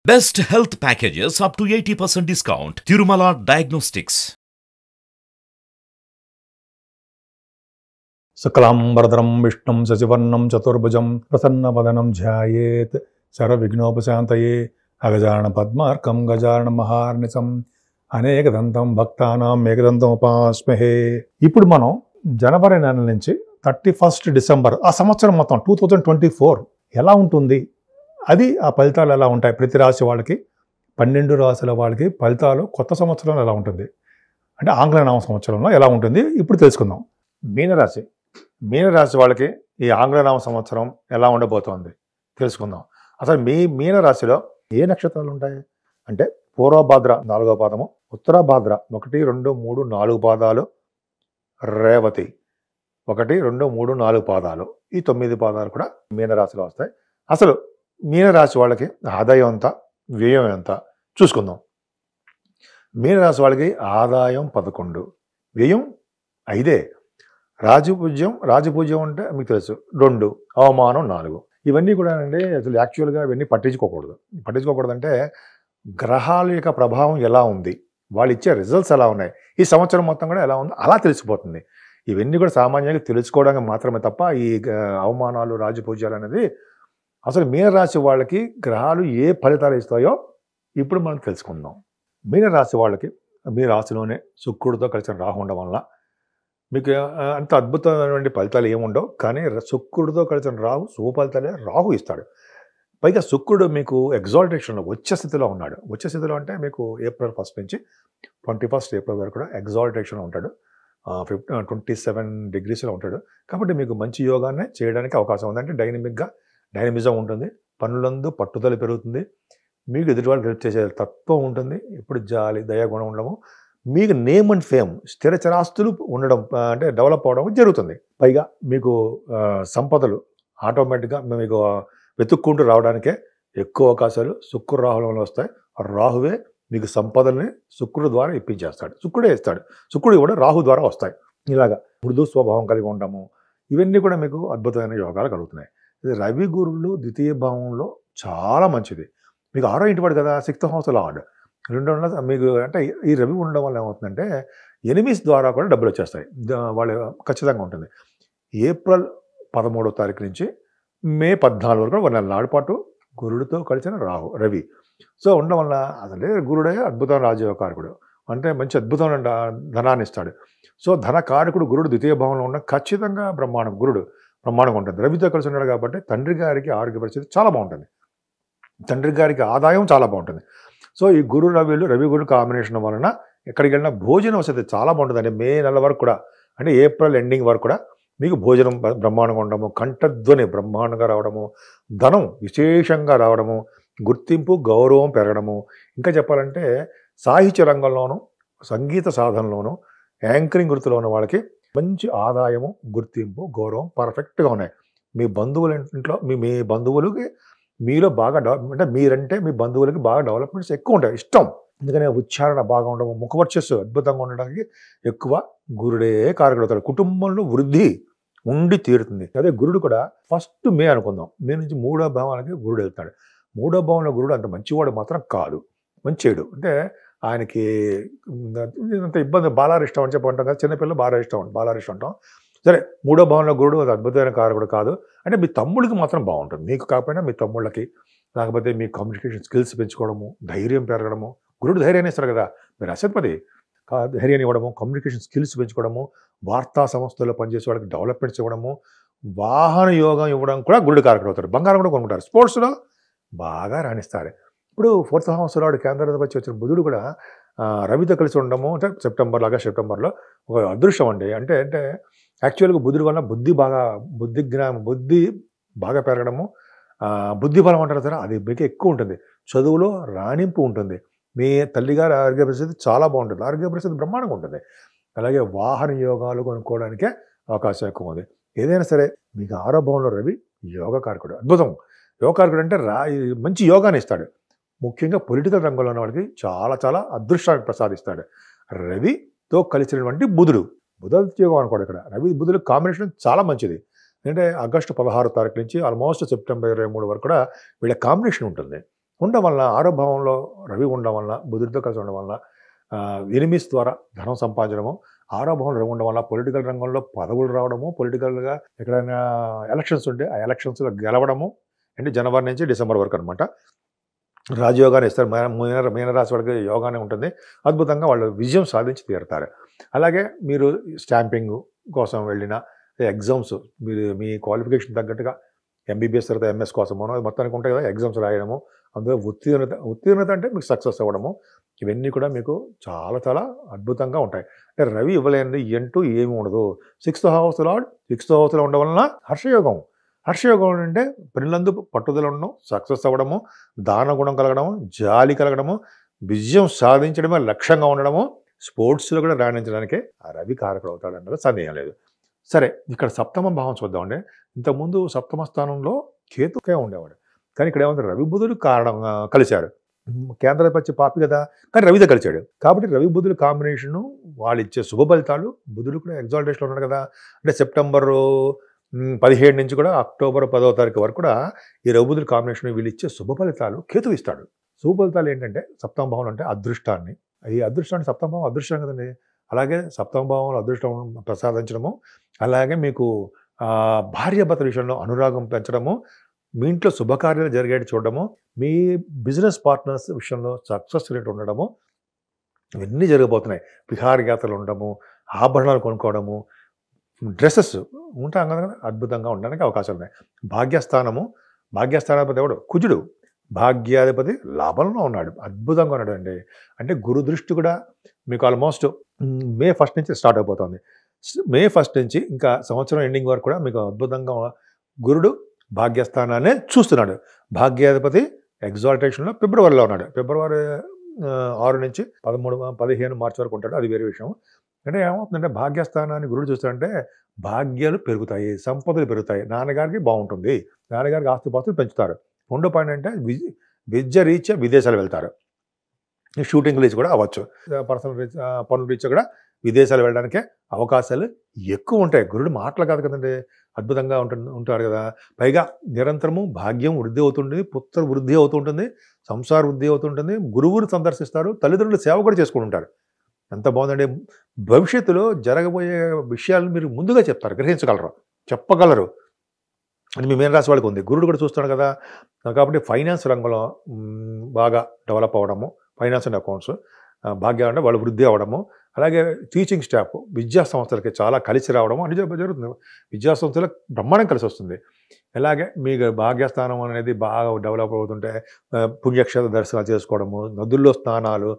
Best health packages up to 80% discount. Tirumala Diagnostics. Saklambaradram Vishnum Sasivarnam Chaturbhujam Prasannapadanam Jayet Sarvignopasantaye Agajana Padmarkam Gajarana Maharnisam Anekadantam Bhaktanam Mekadantam Upasmehe. ఇప్పుడు మనం జనవరి నెల నుంచి 31 December ఆ సంవత్సరం మొత్తం 2024 ఎలా ఉంటుంది, అది ఆ ఫలితాలు ఎలా ఉంటాయి, ప్రతి రాశి వాళ్ళకి 12 రాశుల వాళ్ళకి ఫలితాలు కొత్త సంవత్సరంలో ఎలా ఉంటుంది అంటే ఆంగ్ల నామ సంవత్సరంలో ఎలా ఉంటుంది ఇప్పుడు తెలుసుకుందాం. మీనరాశి వాళ్ళకి ఈ ఆంగ్లనామ సంవత్సరం ఎలా ఉండబోతోంది తెలుసుకుందాం. అసలు మీనరాశిలో ఏ నక్షత్రాలు ఉంటాయి అంటే పూర్వభాద్ర 4వ పాదము, ఉత్తరభాద్ర 1, 2, 3, 4 పాదాలు, రేవతి 1, 2, 3, 4 పాదాలు, ఈ 9 పాదాలు కూడా మీనరాశిలో వస్తాయి. అసలు మీనరాశి వాళ్ళకి ఆదాయం ఎంత, వ్యయం ఎంత చూసుకుందాం. మీనరాశి వాళ్ళకి ఆదాయం 11, వ్యయం 5, రాజపూజ్యం అంటే మీకు తెలుసు 2, అవమానం 4. ఇవన్నీ కూడా అండి అసలు యాక్చువల్గా ఇవన్నీ పట్టించుకోకూడదు అంటే గ్రహాల యొక్క ప్రభావం ఎలా ఉంది, వాళ్ళు ఇచ్చే రిజల్ట్స్ ఎలా ఉన్నాయి, ఈ సంవత్సరం మొత్తం కూడా ఎలా ఉందో అలా తెలిసిపోతుంది. ఇవన్నీ కూడా సామాన్యంగా తెలుసుకోవడానికి మాత్రమే తప్ప ఈ అవమానాలు రాజపూజ్యాలు అనేది అసలు మీనరాశి వాళ్ళకి గ్రహాలు ఏ ఫలితాలు ఇస్తాయో ఇప్పుడు మనం తెలుసుకుందాం. మీనరాశి వాళ్ళకి మీ రాశిలోనే శుక్రుడితో కలిసిన రాహు ఉండడం వల్ల మీకు అంత అద్భుతమైన ఫలితాలు ఏముండవు, కానీ శుక్రుడితో కలిసిన రాహు శుభ ఫలితాలే రాహు ఇస్తాడు. పైగా శుక్రుడు మీకు ఎగ్జాల్టేషన్లో ఉచ్చ స్థితిలో ఉన్నాడు. ఉచ్చ స్థితిలో అంటే మీకు ఏప్రిల్ 1 నుంచి 21 ఏప్రిల్ వరకు కూడా ఎగ్జాల్టేషన్లో ఉంటాడు. 27 డిగ్రీస్లో ఉంటాడు. కాబట్టి మీకు మంచి యోగాన్ని చేయడానికి అవకాశం ఉంది. అంటే డైనమిజం ఉంటుంది, పనులందు పట్టుదల పెరుగుతుంది, మీకు ఎదుటివాళ్ళు హెల్ప్ చేసే తత్వం ఉంటుంది, ఇప్పుడు జాలి దయాగుణం ఉండడము, మీకు నేమ్ అండ్ ఫేమ్ స్థిర చరాస్తులు ఉండడం అంటే డెవలప్ అవడం జరుగుతుంది. పైగా మీకు సంపదలు ఆటోమేటిక్గా మీకు వెతుక్కుంటూ రావడానికే ఎక్కువ అవకాశాలు శుక్ర రాహులంలో వస్తాయి. రాహువే మీకు సంపదల్ని శుక్రుడు ద్వారా ఇప్పించేస్తాడు, శుక్రుడే ఇస్తాడు, శుక్రుడు కూడా రాహు ద్వారా వస్తాయి. ఇలాగా మృదు స్వభావం కలిగి ఉండము, ఇవన్నీ కూడా మీకు అద్భుతమైన యోగాలు కలుగుతున్నాయి. ఇది రవి గురువులు ద్వితీయ భావంలో చాలా మంచిది. మీకు 6వ ఇంటి వాడు కదా, 6th హౌస్ లార్డ్. 2 మీకు అంటే ఈ రవి ఉండడం వల్ల ఏమవుతుందంటే ఎనిమీస్ ద్వారా కూడా డబ్బులు వచ్చేస్తాయి, వాళ్ళు ఖచ్చితంగా ఉంటుంది. ఏప్రిల్ 13వ తారీఖు నుంచి మే 14 వరకు 1 నెల నాడు పాటు గురుడితో కలిసిన రవి సో ఉండడం వల్ల అసలే గురుడే అద్భుతమైన రాజయోగకారకుడు, అంటే మంచి అద్భుతమైన ధనాన్ని ఇస్తాడు. సో ధనకారకుడు గురుడు ద్వితీయ భావంలో ఉన్న ఖచ్చితంగా గురుడు బ్రహ్మాండంగా ఉంటుంది. రవితో కలిసి ఉన్నాడు కాబట్టి తండ్రి గారికి ఆరోగ్య పరిస్థితి చాలా బాగుంటుంది, తండ్రి గారికి ఆదాయం చాలా బాగుంటుంది. సో ఈ రవి గురు కాంబినేషన్ వలన ఎక్కడికి వెళ్ళినా భోజన వసతి చాలా బాగుంటుంది. అంటే మే నెల వరకు కూడా, అంటే ఏప్రిల్ ఎండింగ్ వరకు కూడా మీకు భోజనం బ్రహ్మాండంగా ఉండడము, కంఠధ్వని బ్రహ్మాండంగా రావడము, ధనం విశేషంగా రావడము, గుర్తింపు గౌరవం పెరగడము, ఇంకా చెప్పాలంటే సాహిత్య రంగంలోనూ సంగీత సాధనలోనూ యాంకరింగ్ వృత్తిలో ఉన్న వాళ్ళకి మంచి ఆదాయము, గుర్తింపు, గౌరవం పర్ఫెక్ట్గా ఉన్నాయి. మీ బంధువుల ఇంట్లో మీ బంధువులకి మీలో బాగా అంటే మీరంటే మీ బంధువులకి బాగా డెవలప్మెంట్స్ ఎక్కువ ఉంటాయి, ఇష్టం. ఎందుకనే ఉచ్చారణ బాగా ఉండడం, ముఖవర్చస్సు అద్భుతంగా ఉండడానికి ఎక్కువ గురుడే కారకుడవుతాడు. కుటుంబంలో వృద్ధి ఉండి తీరుతుంది. అదే గురుడు కూడా 1 మే అనుకుందాం, మే నుంచి 3వ భావానికి గురుడు వెళ్తాడు. 3వ భావంలో గురుడు అంత మంచివాడు మాత్రం కాదు, మంచివాడు. అంటే ఆయనకి అంత ఇబ్బంది, బాలారిష్టం అని చెప్పి అంటాం కదా, చిన్నపిల్లలు బాలారిష్టం అంటాం. సరే, 3వ భావంలో గురుడు అది అద్భుతమైన కారకుడు కాదు. అంటే మీ తమ్ముడికి మాత్రం బాగుంటుంది, మీకు కాకపోయినా మీ తమ్ముళ్ళకి, లేకపోతే మీ కమ్యూనికేషన్ స్కిల్స్ పెంచుకోవడము, ధైర్యం పెరగడము. గురుడు ధైర్యాన్ని ఇస్తారు కదా, మీరు అసత్పతి ధైర్యాన్ని ఇవ్వడము, కమ్యూనికేషన్ స్కిల్స్ పెంచుకోవడము, వార్తా సంస్థల్లో పనిచేసే వాళ్ళకి డెవలప్మెంట్స్ ఇవ్వడము, వాహన యోగం ఇవ్వడం కూడా గురుడు కారకుడు అవుతారు. బంగారం కూడా కొనుక్కుంటారు, స్పోర్ట్స్లో బాగా రాణిస్తారు. ఇప్పుడు 4th హౌస్ లార్డ్ కేంద్రాధిపతి వచ్చి వచ్చిన బుధుడు కూడా రవితో కలిసి ఉండడము, అంటే సెప్టెంబర్లో ఒక అదృష్టం అండి. అంటే యాక్చువల్గా బుధుడు వల్ల బుద్ధి బాగా పెరగడము, బుద్ధి బలం అంటారు కదా, అది మీకు ఎక్కువ ఉంటుంది. చదువులో రాణింపు ఉంటుంది. మీ తల్లిగారి ఆరోగ్య పరిస్థితి చాలా బాగుంటుంది, ఆరోగ్య పరిస్థితి బ్రహ్మాండంగా ఉంటుంది. అలాగే వాహన యోగాలు కొనుక్కోవడానికే అవకాశం ఎక్కువ ఉంది. ఏదైనా సరే మీకు 6వ భావంలో రవి యోగకారకుడు, అద్భుతం. యోగకారకుడు అంటే మంచి యోగాన్ని ఇస్తాడు. ముఖ్యంగా పొలిటికల్ రంగంలో ఉన్న వాళ్ళకి చాలా చాలా అదృష్టాన్ని ప్రసాదిస్తాడు. రవితో కలిసినటువంటి బుధయోగం అనుకోండి. ఇక్కడ రవి బుధుల కాంబినేషన్ చాలా మంచిది. అంటే ఆగస్టు 16వ తారీఖు నుంచి ఆల్మోస్ట్ సెప్టెంబర్ 23 వరకు కూడా వీళ్ళ కాంబినేషన్ ఉంటుంది. ఉండడం వల్ల ఆరో భావంలో రవి ఉండడం వల్ల బుధుడితో కలిసి ఉండడం వల్ల ఎనిమిస్ ద్వారా ధనం సంపాదించడము, ఆరో భావంలో రవి ఉండడం వల్ల పొలిటికల్ రంగంలో పదవులు రావడము, పొలిటికల్గా ఎక్కడైనా ఎలక్షన్స్ ఉంటే ఆ ఎలక్షన్స్లో గెలవడము, అంటే జనవరి నుంచి డిసెంబర్ వరకు అనమాట. రాజయోగాన్ని ఇస్తారు. మీనరాశి వాళ్ళకి యోగానే ఉంటుంది. అద్భుతంగా వాళ్ళు విజయం సాధించి తీరుతారు. అలాగే మీరు స్టాంపింగ్ కోసం వెళ్ళిన ఎగ్జామ్స్, మీరు మీ క్వాలిఫికేషన్ తగ్గట్టుగా ఎంబీబీఎస్ తర్వాత ఎంఎస్ కోసమో మొత్తానికి ఉంటాయి కదా ఎగ్జామ్స్ రాయడము, అందులో ఉత్తీర్ణత అంటే మీకు సక్సెస్ అవ్వడము, ఇవన్నీ కూడా మీకు చాలా చాలా అద్భుతంగా ఉంటాయి. అంటే రవి ఇవ్వలేనిది ఎంటూ ఏమి ఉండదు. 6th house లార్డ్ 6th houseలో ఉండడం వలన హర్షయోగం. హర్షయోగం అంటే పనులందు పట్టుదల ఉండడం, సక్సెస్ అవ్వడము, దాన గుణం కలగడము, జాలి కలగడము, విజయం సాధించడమే లక్ష్యంగా ఉండడము, స్పోర్ట్స్లో కూడా రాణించడానికి ఆ రవి కారకుడు అవుతాడు అన్నది సందేహం లేదు. సరే, ఇక్కడ సప్తమ భావం చూద్దామండి. ఇంతకుముందు సప్తమ స్థానంలో కేతుకే ఉండేవాడు, కానీ ఇక్కడ ఏమంటారు రవి బుధుడు కారణంగా కలిశారు. కేంద్రపతి పాపి కదా, కానీ రవితో కలిశాడు. కాబట్టి రవి బుధుడు కాంబినేషను వాళ్ళు ఇచ్చే శుభ ఫలితాలు. బుధుడు కూడా ఎగ్జాల్టేషన్లో ఉన్నాడు కదా, అంటే సెప్టెంబరు 17 నుంచి కూడా అక్టోబర్ 10వ తారీఖు వరకు కూడా ఈ రవి బుధుడు కాంబినేషన్ వీళ్ళు ఇచ్చే శుభ ఫలితాలు కేతు ఇస్తాడు. శుభ ఫలితాలు ఏంటంటే సప్తమ భావం అంటే అదృష్టాన్ని, ఈ అదృష్టాన్ని సప్తమ భావం అదృష్టం కదండి, అలాగే సప్తమ భావంలో అదృష్టం ప్రసాదించడము, అలాగే మీకు భార్యాభర్తల విషయంలో అనురాగం పెంచడము, మీ ఇంట్లో శుభకార్యాలు జరిగేటి చూడడము, మీ బిజినెస్ పార్ట్నర్స్ విషయంలో సక్సెస్ రేట్ ఉండడము, ఇవన్నీ జరగబోతున్నాయి. విహారయాత్రలు ఉండడము, ఆభరణాలు కొనుక్కోవడము, డ్రెస్సెస్ ఉంటాం కదా, అద్భుతంగా ఉండడానికి అవకాశాలు ఉన్నాయి. భాగ్యస్థానాధిపతి ఎవడు? కుజుడు. భాగ్యాధిపతి లాభంలో ఉన్నాడు, అద్భుతంగా ఉన్నాడు అండి. అంటే గురు దృష్టి కూడా మీకు ఆల్మోస్ట్ May 1st నుంచి స్టార్ట్ అయిపోతుంది. May 1st నుంచి ఇంకా సంవత్సరం ఎండింగ్ వరకు కూడా మీకు అద్భుతంగా గురుడు భాగ్యస్థానాన్ని చూస్తున్నాడు. భాగ్యాధిపతి ఎగ్జాల్టేషన్లో ఫిబ్రవరిలో ఉన్నాడు. ఫిబ్రవరి 6 నుంచి 15 మార్చి వరకు ఉంటాడు, అది వేరే విషయం. అంటే ఏమవుతుందంటే భాగ్యస్థానాన్ని గురుడు చూస్తాడంటే భాగ్యాలు పెరుగుతాయి, సంపదలు పెరుగుతాయి, నాన్నగారికి బాగుంటుంది, నాన్నగారికి ఆస్తిపాస్తులు పెంచుతారు. రెండో పాయింట్ అంటే విద్య రీత్యా విదేశాలు వెళ్తారు, షూటింగ్ రీచ్ కూడా అవ్వచ్చు, పర్సనల్ పనుల రీత్యా కూడా విదేశాలు వెళ్ళడానికే అవకాశాలు ఎక్కువ ఉంటాయి. గురుడు మాటలు కాదు కదండి, అద్భుతంగా ఉంటారు కదా. పైగా నిరంతరము భాగ్యం వృద్ధి అవుతుంటుంది, పుత్ర వృద్ధి అవుతుంటుంది, సంసార వృద్ధి అవుతుంటుంది, గురువుని సందర్శిస్తారు, తల్లిదండ్రులు సేవ కూడా చేసుకుంటుంటారు. ఎంత బాగుందండి. భవిష్యత్తులో జరగబోయే విషయాలు మీరు ముందుగా చెప్తారు, గ్రహించగలరు, చెప్పగలరు అని మీ మీనరాశి వాళ్ళకి ఉంది. గురుడు కూడా చూస్తున్నాడు కదా, కాబట్టి ఫైనాన్స్ రంగంలో బాగా డెవలప్ అవ్వడము, ఫైనాన్స్ అండ్ అకౌంట్స్ భాగ్యం అంటే వాళ్ళు వృద్ధి అవ్వడము, అలాగే టీచింగ్ స్టాఫ్ విద్యా సంస్థలకి చాలా కలిసి రావడము అన్ని జరుగుతుంది. విద్యా సంస్థలకు బ్రహ్మాండం కలిసి వస్తుంది. అలాగే మీకు భాగ్యస్థానం అనేది బాగా డెవలప్ అవుతుంటే పుణ్యక్షేత్ర దర్శనాలు చేసుకోవడము, నదుల్లో స్నానాలు,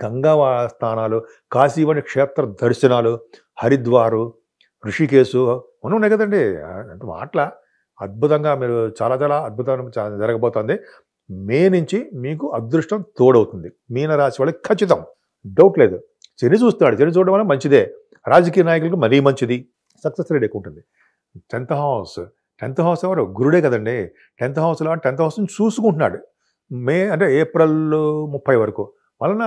గంగా స్నానాలు, కాశీవని క్షేత్ర దర్శనాలు, హరిద్వారు, ఋషికేశు ఉన్నాయి కదండి. అంటే మాటల అద్భుతంగా మీరు చాలా చాలా అద్భుతం జరగబోతుంది. మే నుంచి మీకు అదృష్టం తోడవుతుంది. మీనరాశి వాళ్ళకి ఖచ్చితం, డౌట్ లేదు. శని చూస్తాడు, శని చూడడం వల్ల మంచిదే, రాజకీయ నాయకులకు మరీ మంచిది, సక్సెస్ రేట్ ఎక్కువ ఉంటుంది. 10th house ఎవరు? గురుడే కదండి. 10th houseలో 10th houseని చూసుకుంటున్నాడు. మే అంటే ఏప్రిల్ 30 వరకు వలన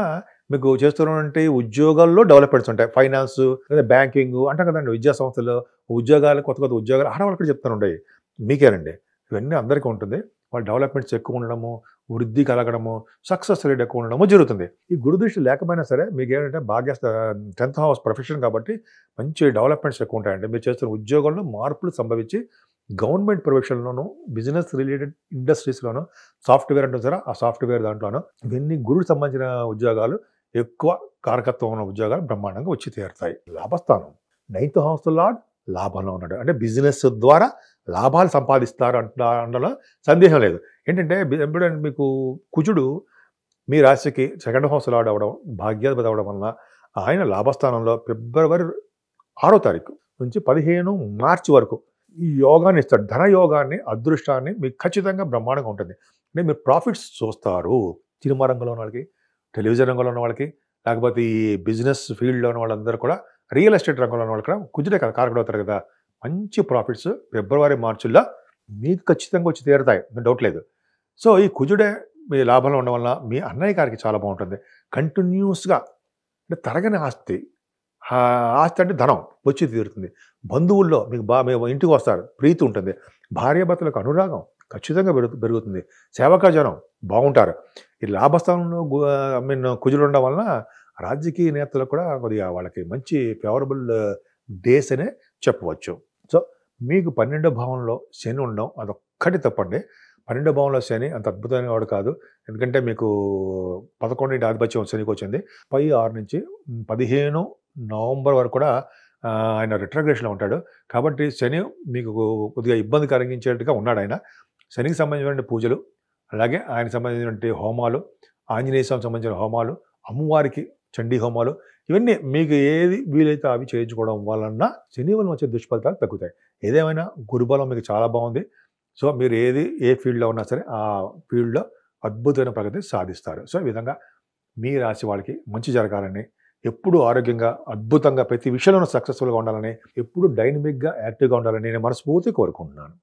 మీకు చేస్తున్నటువంటి ఉద్యోగాల్లో డెవలప్మెంట్స్ ఉంటాయి. ఫైనాన్స్ లేదా బ్యాంకింగ్ అంటాం కదండి, విద్యా సంస్థలు ఉద్యోగాలు, కొత్త ఉద్యోగాలు ఆడవాళ్ళు కూడా చెప్తూ ఉంటాయి. మీకేనండి, ఇవన్నీ అందరికీ ఉంటుంది. వాళ్ళ డెవలప్మెంట్స్ ఎక్కువ ఉండడము, వృద్ధి కలగడము, సక్సెస్ రేట్ ఎక్కువ ఉండడము జరుగుతుంది. ఈ గురుదృష్టి లేకపోయినా సరే మీకు ఏంటంటే 10th house ప్రొఫెషన్ కాబట్టి మంచి డెవలప్మెంట్స్ ఎక్కువ ఉంటాయండి. మీరు చేస్తున్న ఉద్యోగంలో మార్పులు సంభవించి గవర్నమెంట్ ప్రొఫెషన్లోను, బిజినెస్ రిలేటెడ్ ఇండస్ట్రీస్లోను, సాఫ్ట్వేర్ అంటారు సరే, ఆ సాఫ్ట్వేర్ దాంట్లోనూ ఇవన్నీ గురుడికి సంబంధించిన ఉద్యోగాలు, ఎక్కువ కారకత్వం ఉన్న ఉద్యోగాలు బ్రహ్మాండంగా వచ్చి తీరుతాయి. లాభస్థానం 9th house లార్డ్ లాభంలో ఉన్నాడు, అంటే బిజినెస్ ద్వారా లాభాలు సంపాదిస్తారు అనడంలో సందేహం లేదు. ఏంటంటే ఎప్పుడంటే మీకు కుజుడు మీ రాశికి 2nd house లార్డ్ అవ్వడం, భాగ్యాధిపతి అవ్వడం వలన ఆయన లాభస్థానంలో ఫిబ్రవరి 6వ తారీఖు నుంచి 15 మార్చి వరకు ఈ యోగాన్ని ఇస్తాడు. ధన యోగాన్ని, అదృష్టాన్ని మీకు ఖచ్చితంగా బ్రహ్మాండంగా ఉంటుంది. అంటే మీరు ప్రాఫిట్స్ చూస్తారు. సినిమా రంగంలో ఉన్న వాళ్ళకి, టెలివిజన్ రంగంలో ఉన్న వాళ్ళకి, లేకపోతే ఈ బిజినెస్ ఫీల్డ్లో ఉన్న వాళ్ళందరూ కూడా, రియల్ ఎస్టేట్ రంగంలో ఉన్న వాళ్ళు కూడా కుజుడే కదా కారకుడు అవుతారు కదా. మంచి ప్రాఫిట్స్ ఫిబ్రవరి మార్చిలో మీకు ఖచ్చితంగా వచ్చి తీరుతాయి, డౌట్ లేదు. సో ఈ కుజుడే మీ లాభంలో ఉండడం వల్ల మీ అన్నయ్య గారికి చాలా బాగుంటుంది. కంటిన్యూస్గా అంటే తరగని ఆస్తి, ఆస్తి అంటే ధనం వచ్చి తీరుతుంది. బంధువుల్లో మీకు మీ ఇంటికి వస్తారు, ప్రీతి ఉంటుంది. భార్యాభర్తలకు అనురాగం, ఖచ్చితంగా పెరుగుతుంది. సేవకాజనం బాగుంటారు. ఈ లాభస్థానంలో కుజులు ఉండడం వలన రాజకీయ నేతలకు కూడా కొద్దిగా వాళ్ళకి మంచి ఫేవరబుల్ డేస్ అనే చెప్పవచ్చు. సో మీకు 12వ భావంలో శని ఉండడం అదొక్కటి తప్పండి. 12వ భావంలో శని అంత అద్భుతమైన వాడు కాదు. ఎందుకంటే మీకు 11 ఆధిపత్యం శనికి వచ్చింది. 6 నుంచి 15 నవంబర్ వరకు కూడా ఆయన రిట్రోగ్రేషన్లో ఉంటాడు. కాబట్టి శని మీకు కొద్దిగా ఇబ్బంది కలిగించేట్టుగా ఉన్నాడు ఆయన. శనికి సంబంధించిన పూజలు, అలాగే ఆయనకు సంబంధించినటువంటి హోమాలు, ఆంజనేయ స్వామికి సంబంధించిన హోమాలు, అమ్మవారికి చండీ హోమాలు, ఇవన్నీ మీకు ఏది వీలైతే అవి చేయించుకోవడం వలన శని వలన వచ్చే దుష్ఫలితాలు తగ్గుతాయి. ఏదేమైనా గురుబలం మీకు చాలా బాగుంది. సో మీరు ఏ ఫీల్డ్లో ఉన్నా సరే ఆ ఫీల్డ్లో అద్భుతమైన ప్రగతి సాధిస్తారు. సో ఈ విధంగా మీ రాశి వాళ్ళకి మంచి జరగాలని, ఎప్పుడు ఆరోగ్యంగా అద్భుతంగా ప్రతి విషయంలోనూ సక్సెస్ఫుల్గా ఉండాలని, ఎప్పుడు డైనమిక్గా యాక్టివ్గా ఉండాలని నేను మనస్ఫూర్తిగా కోరుకుంటున్నాను.